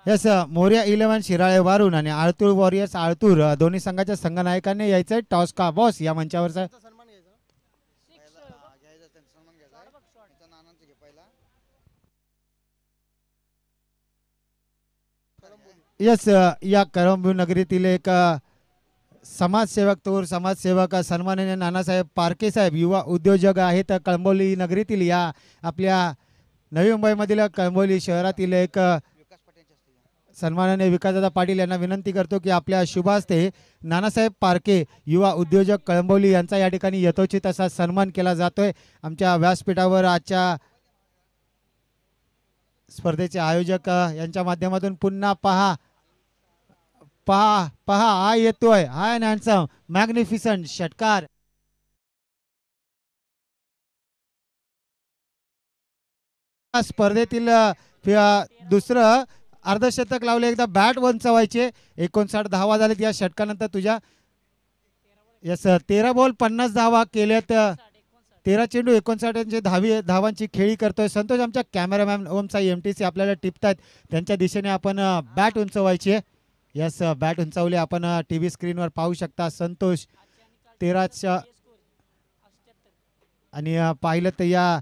Yes Morya 11 Shirale वारून आणि Altur warriors Altur दोन्ही संघाच्या संघनायकांनी यायचंय टॉस का बॉस या मंचावरचा यस या करंबू नगरीतील एक समाजसेवक तोर समाजसेवक सन्माननीय नानासाहेब पारके साहेब युवा उद्योजक आहेत कळंबोली नगरीतील या आपल्या नवी मुंबईमधील कळंबोली शहरातील एक सन्माननीय विकासदादा पाटील यांना विनंती करतो की आपल्या शुभ हस्ते नानासाहेब पारके युवा उद्योजक कळंबोली यांचा या ठिकाणी यथोचित असा सन्मान केला जातोय। आमच्या व्यासपीठावर आजच्या स्पर्धेचे आयोजक यांच्या माध्यमातून पुन्हा पहा पहा पहा हा येतोय हाय हँडसम मॅग्निफिसंट षटकार स्पर्धेतील दुसरं अर्धशतक लावले एकदा बॅट वंचवायचे 59 धावा झालेत या षटकानंतर तुझ्या यस 13 बॉल 50 धावा केल्यात 13 चेंडू 59 धावांची खेळी करतोय संतोष। आमच्या कॅमेरामॅन ओमचा एमटीसी आपल्याला टिपतायत त्यांच्या दिशेने आपण बॅट उंचवायची यस बॅट उंचावली आपण टीव्ही स्क्रीनवर पाहू शकता संतोष 13 आणि पाहिलं तर या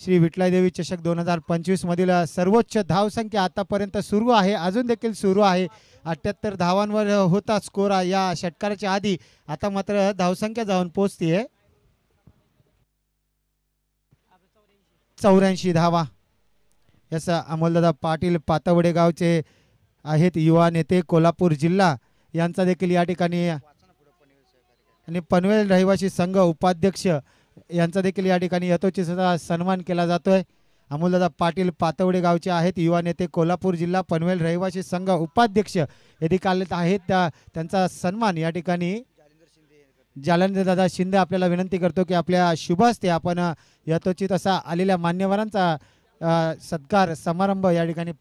श्री विठलादेवी चषक 2025 मधील सर्वोच्च धावसंख्या आतापर्यंत सुरू आहे अजून देखील सुरू आहे 78 धावांवर होता स्कोर या षटकाराच्या आधी आता मात्र धावसंख्या जाऊन पोहोचतीये 84 धावा यस अमोलदादा पाटील पातवडे गावचे आहेत युवा नेते कोल्हापूर जिल्हा यांचा देखील या ठिकाणी आणि पनवेल रहिवासी संघ उपाध्यक्ष यांचा देखील या ठिकाणी यथोचित सन्मान केला जातोय। अमोलदादा पाटील पातवडे गावचे आहेत युवा नेते कोल्हापूर जिल्हा पनवेल रहिवासी संघ उपाध्यक्ष यदि कालित आहेत त्यांचा सन्मान या ठिकाणी जालंधर दादा शिंदे आपल्याला विनंती करतो की आपल्या शुभ हस्ते आपण यथोचित असा आलेल्या मान्यवरांचा सत्कार समारंभ या ठिकाणी